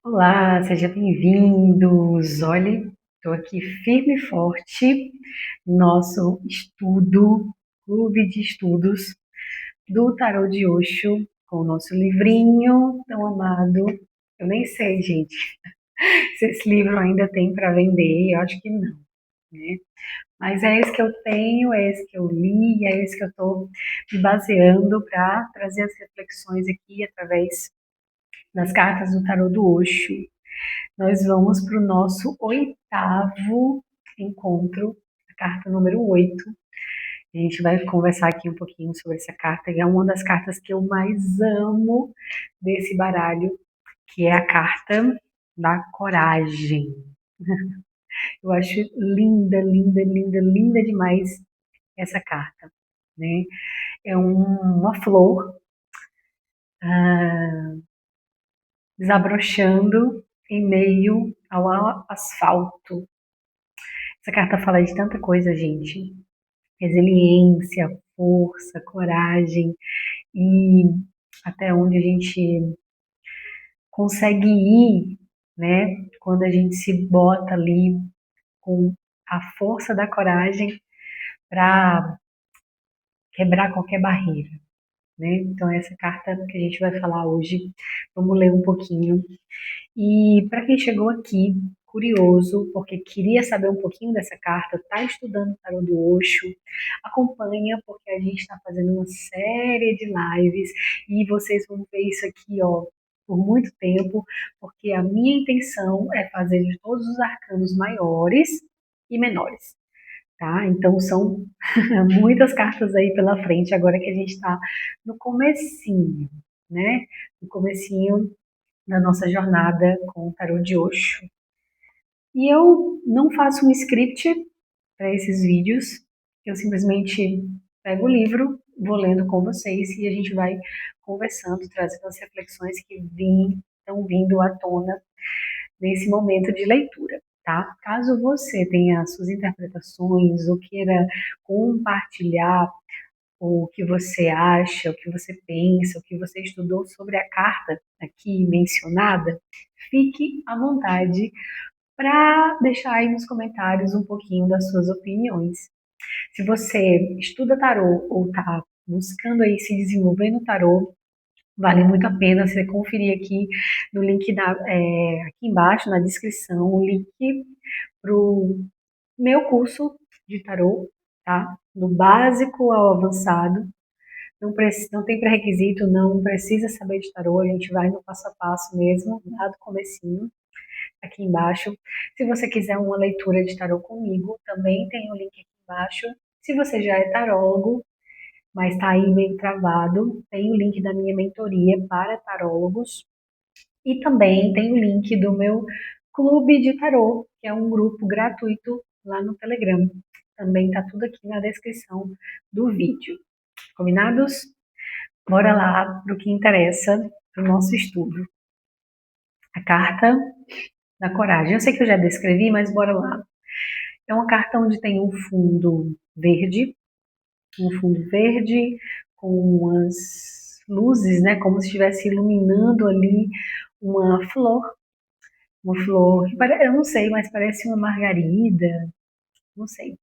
Olá, sejam bem-vindos. Olha, estou aqui firme e forte no nosso estudo, clube de estudos do Tarô de Osho, com o nosso livrinho tão amado. Eu nem sei, gente, se esse livro ainda tem para vender, eu acho que não, né? Mas é esse que eu tenho, é esse que eu li, é esse que eu estou me baseando para trazer as reflexões aqui através das cartas do Tarô do Osho. Nós vamos para o nosso oitavo encontro, a carta número 8. A gente vai conversar aqui um pouquinho sobre essa carta, que é uma das cartas que eu mais amo desse baralho, que é a carta da coragem. Eu acho linda, linda, linda, linda demais essa carta, né? É uma flor desabrochando em meio ao asfalto. Essa carta fala de tanta coisa, gente. Resiliência, força, coragem e até onde a gente consegue ir, né? Quando a gente se bota ali com a força da coragem para quebrar qualquer barreira, né? Então essa carta que a gente vai falar hoje, vamos ler um pouquinho. E para quem chegou aqui curioso, porque queria saber um pouquinho dessa carta, está estudando o tarô do Osho, acompanha, porque a gente está fazendo uma série de lives e vocês vão ver isso aqui, ó, por muito tempo, porque a minha intenção é fazer de todos os arcanos maiores e menores, tá? Então são muitas cartas aí pela frente, agora que a gente está no comecinho, né? No comecinho da nossa jornada com o tarô de Osho. E eu não faço um script para esses vídeos, eu simplesmente pego o livro, vou lendo com vocês e a gente vai conversando, trazendo as reflexões que estão vindo à tona nesse momento de leitura, tá? Caso você tenha suas interpretações ou queira compartilhar o que você acha, o que você pensa, o que você estudou sobre a carta aqui mencionada, fique à vontade para deixar aí nos comentários um pouquinho das suas opiniões. Se você estuda tarô ou está buscando aí se desenvolver no tarô, vale muito a pena você conferir aqui no link aqui embaixo na descrição o link para o meu curso de tarô, tá? Do básico ao avançado. Não tem pré-requisito, não precisa saber de tarô, a gente vai no passo a passo mesmo, lá do comecinho, aqui embaixo. Se você quiser uma leitura de tarô comigo, também tem o link aqui embaixo. Se você já é tarólogo, mas está aí meio travado, tem o link da minha mentoria para tarólogos e também tem o link do meu clube de tarô, que é um grupo gratuito lá no Telegram. Também está tudo aqui na descrição do vídeo. Combinados? Bora lá para o que interessa para o nosso estudo. A carta da coragem. Eu sei que eu já descrevi, mas bora lá. É uma carta onde tem um fundo verde com umas luzes, né, como se estivesse iluminando ali uma flor que eu não sei, mas parece uma margarida, não sei,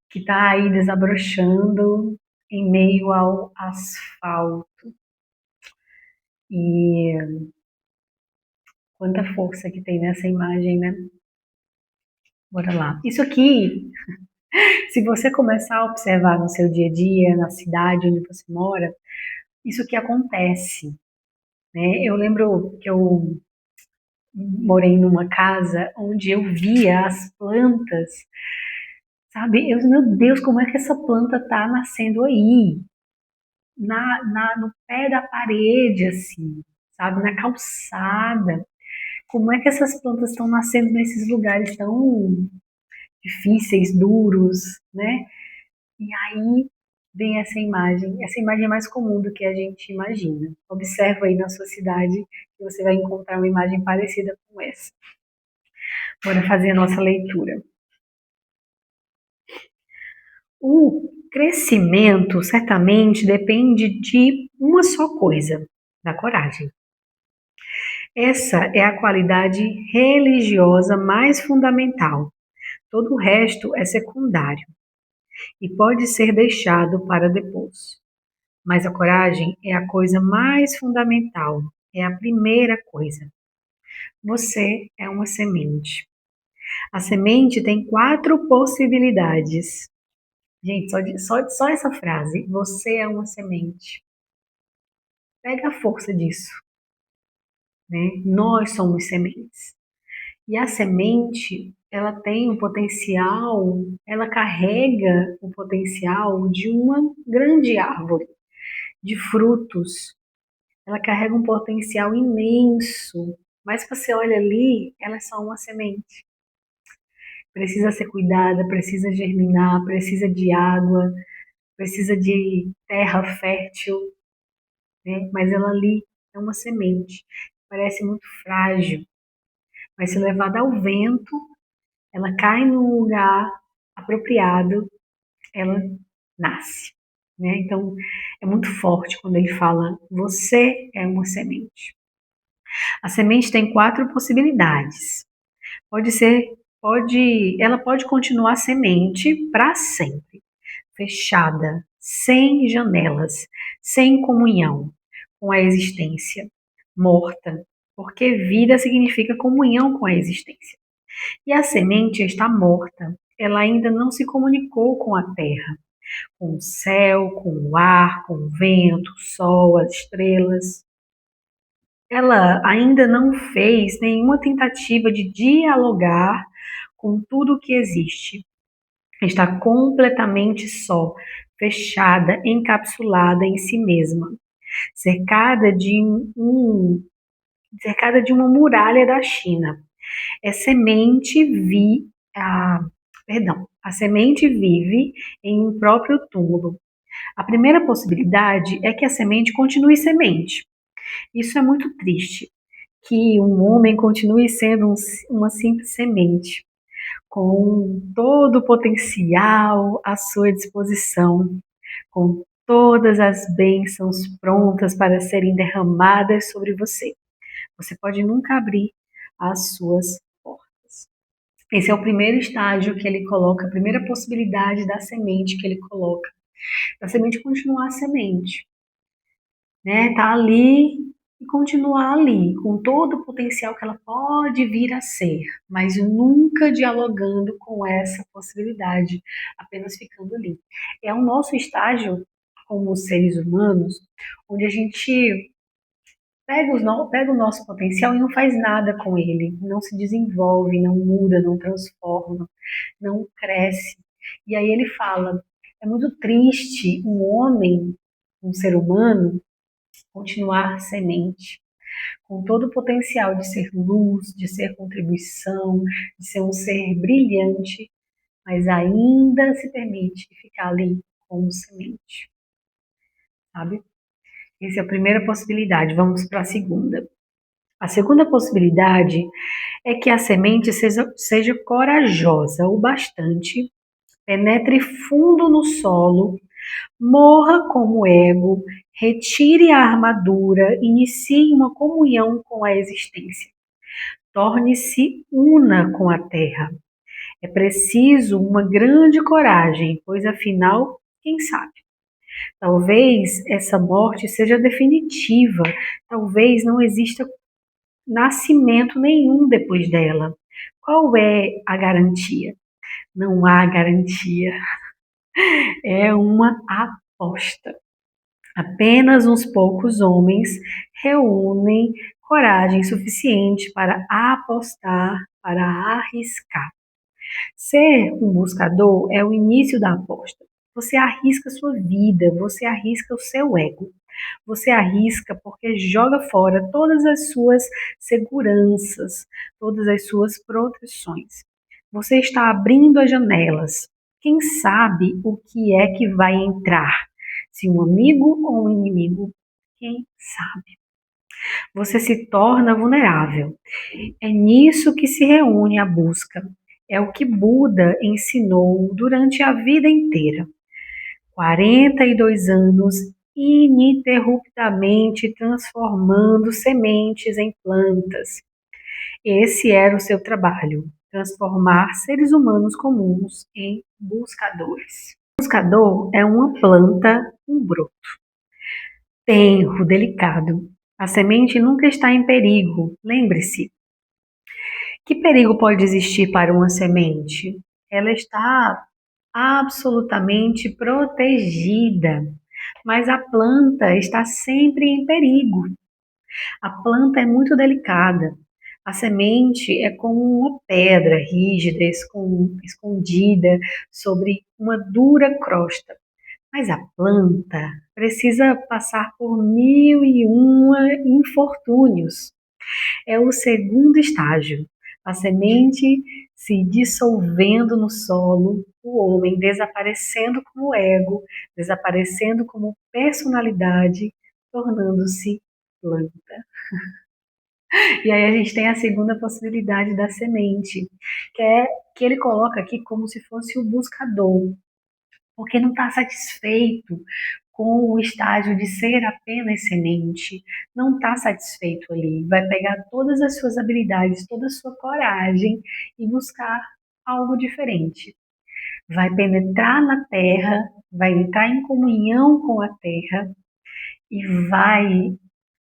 que está aí desabrochando em meio ao asfalto. E quanta força que tem nessa imagem, né? Bora lá. Isso aqui, se você começar a observar no seu dia a dia, na cidade onde você mora, isso que acontece, né? Eu lembro que eu morei numa casa onde eu via as plantas, sabe? Meu Deus, como é que essa planta tá nascendo aí? No pé da parede, assim, sabe? Na calçada. Como é que essas plantas estão nascendo nesses lugares tão difíceis, duros, né? E aí vem essa imagem é mais comum do que a gente imagina. Observa aí na sua cidade que você vai encontrar uma imagem parecida com essa. Bora fazer a nossa leitura. O crescimento certamente depende de uma só coisa, da coragem. Essa é a qualidade religiosa mais fundamental. Todo o resto é secundário e pode ser deixado para depois. Mas a coragem é a coisa mais fundamental, é a primeira coisa. Você é uma semente. A semente tem 4 possibilidades. Gente, só essa frase, você é uma semente. Pega a força disso, né? Nós somos sementes. E a semente, ela tem o potencial, ela carrega o potencial de uma grande árvore, de frutos. Ela carrega um potencial imenso. Mas você olha ali, ela é só uma semente. Precisa ser cuidada, precisa germinar, precisa de água, precisa de terra fértil, né? Mas ela ali é uma semente. Parece muito frágil, mas se levada ao vento, ela cai no lugar apropriado, ela nasce, né? Então, é muito forte quando ele fala, você é uma semente. A semente tem 4 possibilidades. Pode ser, ela pode continuar semente para sempre, fechada, sem janelas, sem comunhão com a existência, morta, porque vida significa comunhão com a existência. E a semente está morta, ela ainda não se comunicou com a terra, com o céu, com o ar, com o vento, o sol, as estrelas. Ela ainda não fez nenhuma tentativa de dialogar com tudo o que existe. Está completamente só, fechada, encapsulada em si mesma, cercada de cercada de uma muralha da China. É semente vi, a, a semente vive em um próprio túmulo. A primeira possibilidade é que a semente continue semente. Isso é muito triste, que um homem continue sendo uma simples semente, com todo o potencial à sua disposição, com todas as bênçãos prontas para serem derramadas sobre você. Você pode nunca abrir as suas portas. Esse é o primeiro estágio que ele coloca, a primeira possibilidade da semente que ele coloca. A semente continuar semente, né? Tá ali e continuar ali, com todo o potencial que ela pode vir a ser, mas nunca dialogando com essa possibilidade, apenas ficando ali. É o nosso estágio como seres humanos, onde a gente pega o nosso potencial e não faz nada com ele, não se desenvolve, não muda, não transforma, não cresce. E aí ele fala: é muito triste um homem, um ser humano, continuar semente, com todo o potencial de ser luz, de ser contribuição, de ser um ser brilhante, mas ainda se permite ficar ali como semente, sabe? Essa é a primeira possibilidade. Vamos para a segunda. A segunda possibilidade é que a semente seja corajosa o bastante, penetre fundo no solo, morra como ego, retire a armadura, inicie uma comunhão com a existência. Torne-se una com a terra. É preciso uma grande coragem, pois afinal, quem sabe? Talvez essa morte seja definitiva, talvez não exista nascimento nenhum depois dela. Qual é a garantia? Não há garantia. É uma aposta. Apenas uns poucos homens reúnem coragem suficiente para apostar, para arriscar. Ser um buscador é o início da aposta. Você arrisca sua vida, você arrisca o seu ego. Você arrisca porque joga fora todas as suas seguranças, todas as suas proteções. Você está abrindo as janelas. Quem sabe o que é que vai entrar? Se um amigo ou um inimigo? Quem sabe? Você se torna vulnerável. É nisso que se reúne a busca. É o que Buda ensinou durante a vida inteira. 42 anos ininterruptamente transformando sementes em plantas. Esse era o seu trabalho, transformar seres humanos comuns em buscadores. O buscador é uma planta, um broto, tenro, delicado. A semente nunca está em perigo, lembre-se. Que perigo pode existir para uma semente? Ela está absolutamente protegida, mas a planta está sempre em perigo. A planta é muito delicada. A semente é como uma pedra rígida, escondida sobre uma dura crosta. Mas a planta precisa passar por mil e uma infortúnios. É o segundo estágio. A semente se dissolvendo no solo, o homem desaparecendo como ego, desaparecendo como personalidade, tornando-se planta. E aí a gente tem a segunda possibilidade da semente, que é que ele coloca aqui como se fosse o buscador, porque não está satisfeito com o estágio de ser apenas semente, não está satisfeito ali, vai pegar todas as suas habilidades, toda a sua coragem e buscar algo diferente. Vai penetrar na terra, vai entrar em comunhão com a terra e vai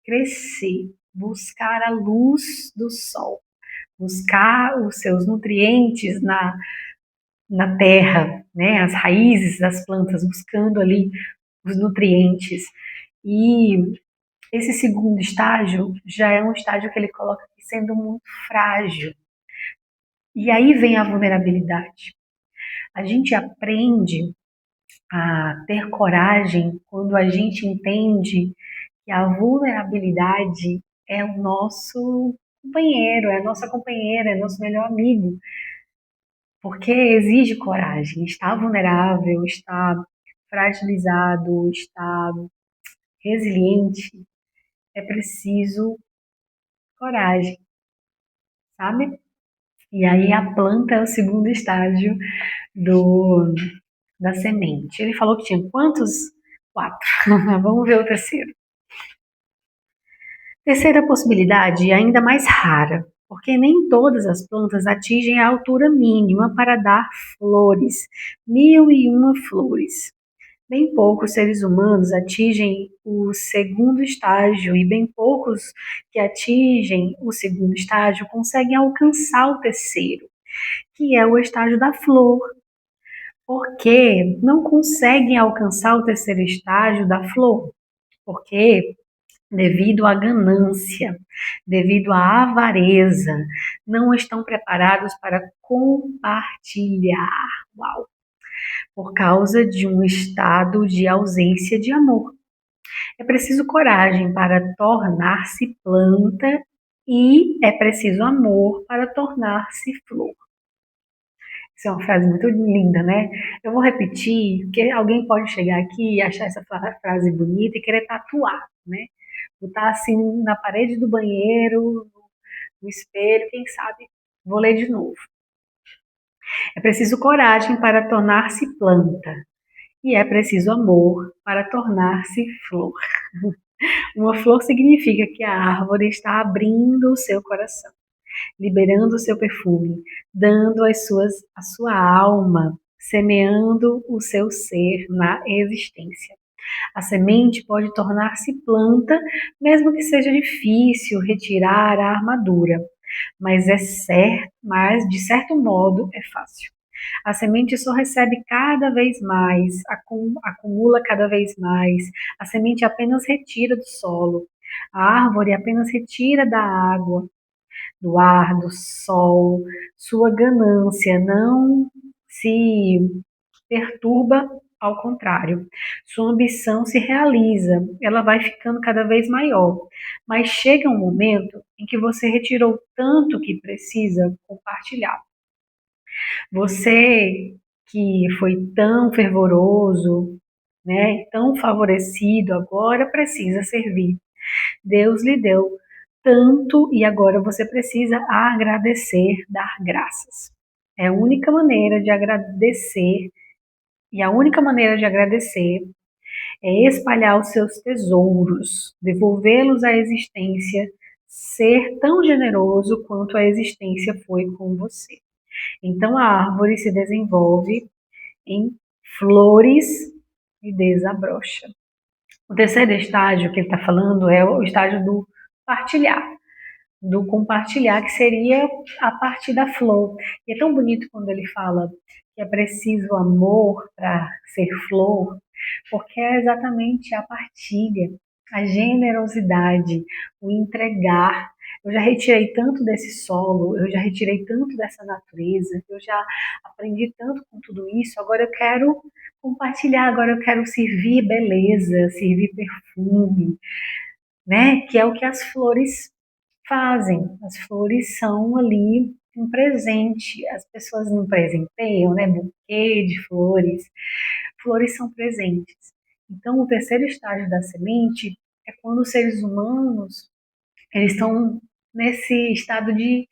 crescer, buscar a luz do sol, buscar os seus nutrientes na terra, né? As raízes das plantas, buscando ali os nutrientes. E esse segundo estágio já é um estágio que ele coloca aqui sendo muito frágil. E aí vem a vulnerabilidade. A gente aprende a ter coragem quando a gente entende que a vulnerabilidade é o nosso companheiro, é a nossa companheira, é nosso melhor amigo, porque exige coragem. Estar vulnerável, estar fragilizado, estar resiliente, é preciso coragem, sabe? E aí a planta é o segundo estágio do, da semente. Ele falou que tinha quantos? 4. Vamos ver o terceiro. Terceira possibilidade, ainda mais rara, porque nem todas as plantas atingem a altura mínima para dar flores, mil e uma flores. Bem poucos seres humanos atingem o segundo estágio e bem poucos que atingem o segundo estágio conseguem alcançar o terceiro, que é o estágio da flor. Porque não conseguem alcançar o terceiro estágio da flor? Porque devido à ganância, devido à avareza, não estão preparados para compartilhar. Uau! Por causa de um estado de ausência de amor. É preciso coragem para tornar-se planta e é preciso amor para tornar-se flor. Isso é uma frase muito linda, né? Eu vou repetir, porque alguém pode chegar aqui e achar essa frase bonita e querer tatuar, né? Botar assim na parede do banheiro, no espelho, quem sabe? Vou ler de novo. É preciso coragem para tornar-se planta e é preciso amor para tornar-se flor. Uma flor significa que a árvore está abrindo o seu coração, liberando o seu perfume, dando a sua alma, semeando o seu ser na existência. A semente pode tornar-se planta, mesmo que seja difícil retirar a armadura, mas de certo modo é fácil. A semente só recebe cada vez mais, acumula cada vez mais. A semente apenas retira do solo. A árvore apenas retira da água, do ar, do sol. Sua ganância não se perturba, ao contrário. Sua ambição se realiza, ela vai ficando cada vez maior. Mas chega um momento em que você retirou tanto que precisa compartilhar. Você que foi tão fervoroso, né, tão favorecido, agora precisa servir. Deus lhe deu tanto e agora você precisa agradecer, dar graças. É a única maneira de agradecer, e a única maneira de agradecer é espalhar os seus tesouros, devolvê-los à existência, ser tão generoso quanto a existência foi com você. Então a árvore se desenvolve em flores e desabrocha. O terceiro estágio que ele está falando é o estágio do partilhar, do compartilhar, que seria a partir da flor. E é tão bonito quando ele fala que é preciso amor para ser flor, porque é exatamente a partilha, a generosidade, o entregar. Eu já retirei tanto desse solo, eu já retirei tanto dessa natureza, eu já aprendi tanto com tudo isso, agora eu quero compartilhar, agora eu quero servir beleza, servir perfume, né? Que é o que as flores fazem. As flores são ali um presente. As pessoas não presenteiam, né? Buquê de flores. Flores são presentes. Então, o terceiro estágio da semente é quando os seres humanos eles estão nesse estado de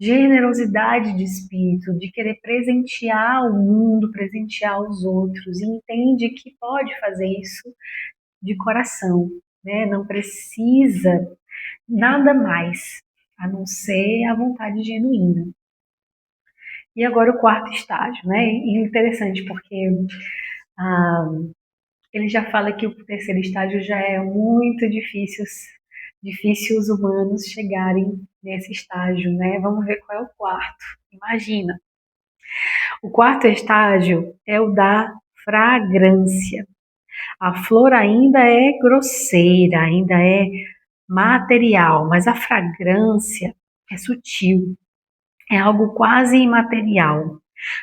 generosidade de espírito, de querer presentear o mundo, presentear os outros, e entende que pode fazer isso de coração, né? Não precisa nada mais, a não ser a vontade genuína. E agora o quarto estágio, né? E interessante porque ah, ele já fala que o terceiro estágio já é muito difícil os humanos chegarem nesse estágio, né? Vamos ver qual é o quarto. Imagina. O quarto estágio é o da fragrância. A flor ainda é grosseira, ainda é material, mas a fragrância é sutil, é algo quase imaterial.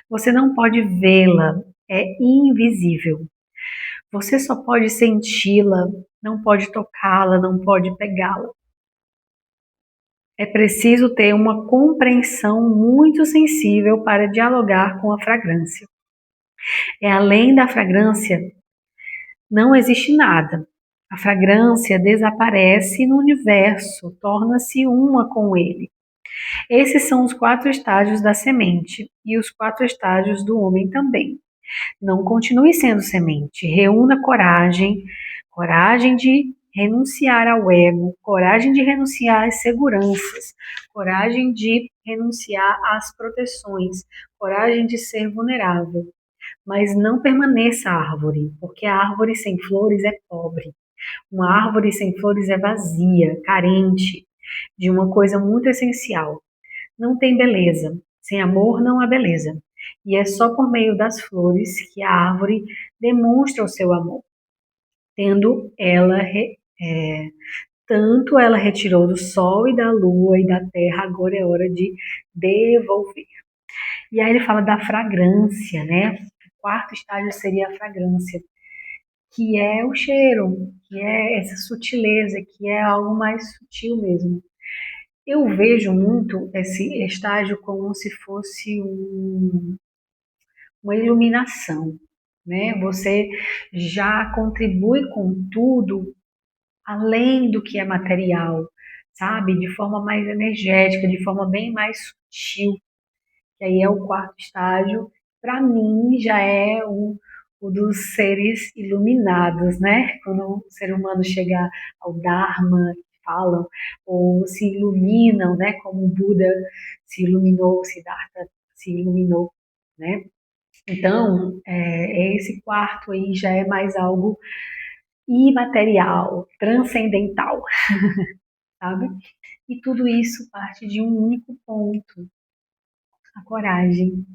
Você não pode vê-la, é invisível. Você só pode senti-la, não pode tocá-la, não pode pegá-la. É preciso ter uma compreensão muito sensível para dialogar com a fragrância. É além da fragrância, não existe nada. A fragrância desaparece no universo, torna-se uma com ele. Esses são os quatro estágios da semente e os quatro estágios do homem também. Não continue sendo semente. Reúna coragem, coragem de renunciar ao ego, coragem de renunciar às seguranças, coragem de renunciar às proteções, coragem de ser vulnerável. Mas não permaneça árvore, porque a árvore sem flores é pobre. Uma árvore sem flores é vazia, carente de uma coisa muito essencial. Não tem beleza. Sem amor não há beleza. E é só por meio das flores que a árvore demonstra o seu amor. Tendo ela, tanto ela retirou do sol e da lua e da terra, agora é hora de devolver. E aí ele fala da fragrância, né? O quarto estágio seria a fragrância, que é o cheiro, que é essa sutileza, que é algo mais sutil mesmo. Eu vejo muito esse estágio como se fosse uma iluminação, né? Você já contribui com tudo além do que é material, sabe? De forma mais energética, de forma bem mais sutil. Que aí é o quarto estágio. Para mim já é o dos seres iluminados, né? Quando o ser humano chega ao Dharma, falam, ou se iluminam, né? Como o Buda se iluminou, o Siddhartha se iluminou, né? Então, esse quarto aí já é mais algo imaterial, transcendental, sabe? E tudo isso parte de um único ponto, a coragem.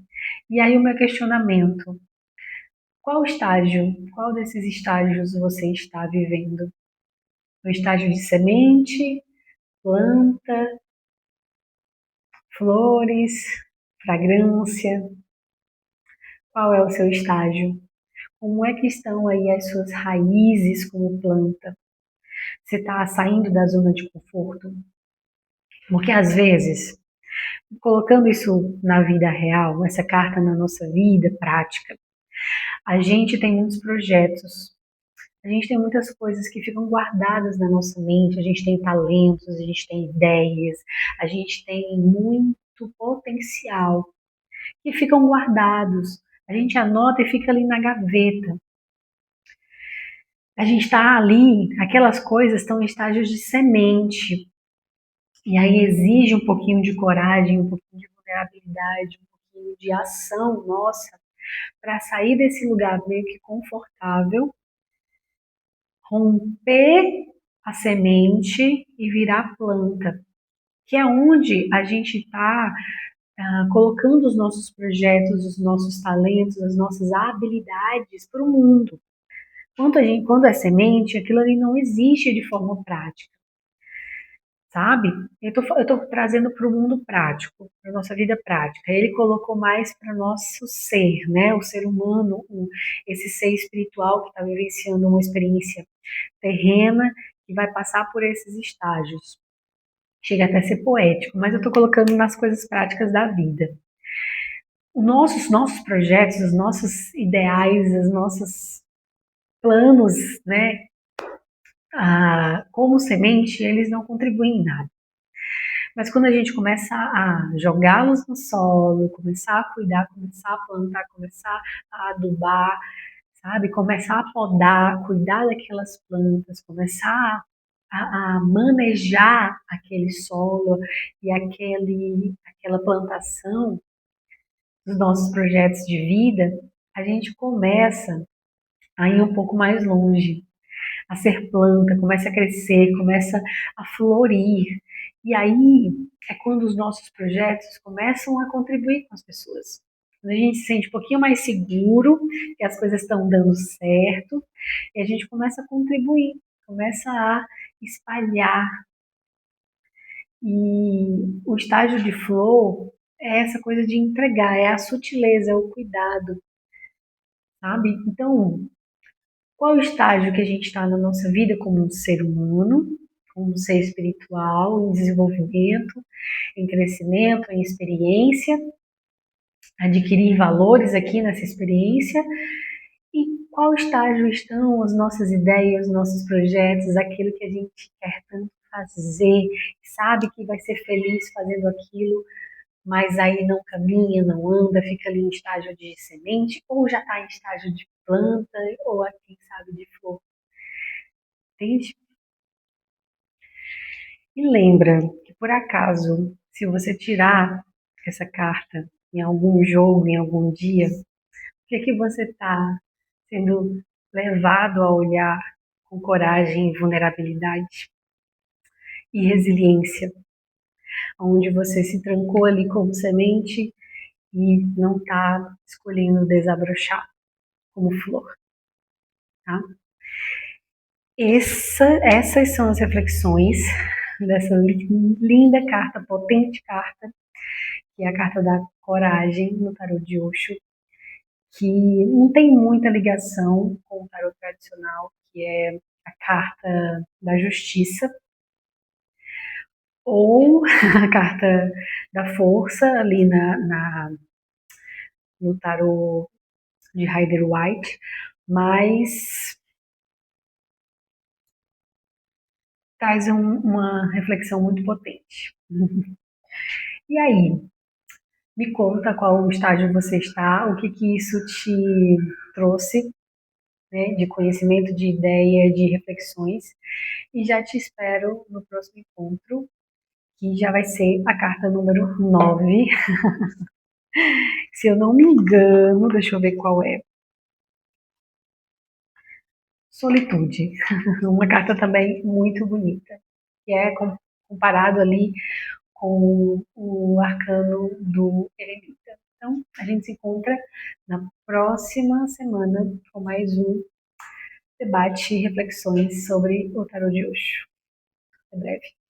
E aí o meu questionamento, qual estágio, qual desses estágios você está vivendo? O estágio de semente, planta, flores, fragrância? Qual é o seu estágio? Como é que estão aí as suas raízes como planta? Você está saindo da zona de conforto? Porque às vezes, colocando isso na vida real, essa carta na nossa vida prática, a gente tem muitos projetos, a gente tem muitas coisas que ficam guardadas na nossa mente, a gente tem talentos, a gente tem ideias, a gente tem muito potencial que ficam guardados. A gente anota e fica ali na gaveta. A gente está ali, aquelas coisas estão em estágios de semente, e aí exige um pouquinho de coragem, um pouquinho de vulnerabilidade, um pouquinho de ação nossa, para sair desse lugar meio que confortável, romper a semente e virar planta, que é onde a gente está colocando os nossos projetos, os nossos talentos, as nossas habilidades para o mundo. Quando é semente, aquilo ali não existe de forma prática, sabe? Eu tô trazendo para o mundo prático, para a nossa vida prática. Ele colocou mais para o nosso ser, né? O ser humano, esse ser espiritual que está vivenciando uma experiência terrena que vai passar por esses estágios. Chega até a ser poético, mas eu estou colocando nas coisas práticas da vida. Os nossos projetos, os nossos ideais, os nossos planos, né, como semente, eles não contribuem em nada. Mas quando a gente começa a jogá-los no solo, começar a cuidar, começar a plantar, começar a adubar, sabe? Começar a podar, cuidar daquelas plantas, começar a manejar aquele solo e aquela plantação dos nossos projetos de vida, a gente começa a ir um pouco mais longe, a ser planta, começa a crescer, começa a florir. E aí é quando os nossos projetos começam a contribuir com as pessoas. Quando a gente se sente um pouquinho mais seguro, que as coisas estão dando certo, e a gente começa a contribuir, começa a espalhar. E o estágio de flow é essa coisa de entregar, é a sutileza, é o cuidado, sabe? Então, qual o estágio que a gente está na nossa vida como um ser humano, como um ser espiritual, em desenvolvimento, em crescimento, em experiência, adquirir valores aqui nessa experiência, e qual estágio estão as nossas ideias, nossos projetos, aquilo que a gente quer tanto fazer, sabe que vai ser feliz fazendo aquilo, mas aí não caminha, não anda, fica ali em estágio de semente, ou já está em estágio de planta, ou quem sabe de flor, entende? E lembra que, por acaso, se você tirar essa carta em algum jogo, em algum dia, o que é que você está sendo levado a olhar com coragem, vulnerabilidade e resiliência, onde você se trancou ali como semente e não está escolhendo desabrochar como flor, tá? Essas são as reflexões dessa linda carta, potente carta, que é a carta da coragem no tarô de Osho, que não tem muita ligação com o tarô tradicional, que é a carta da justiça, ou a carta da força, ali no tarô de Rider-Waite, mas traz uma reflexão muito potente. E aí, me conta qual estágio você está, o que que isso te trouxe, né, de conhecimento, de ideia, de reflexões, e já te espero no próximo encontro, que já vai ser a carta número 9. Se eu não me engano, deixa eu ver qual é. Solitude. Uma carta também muito bonita, que é comparado ali com o arcano do eremita. Então, a gente se encontra na próxima semana com mais um debate e reflexões sobre o tarô de Osho. Até breve.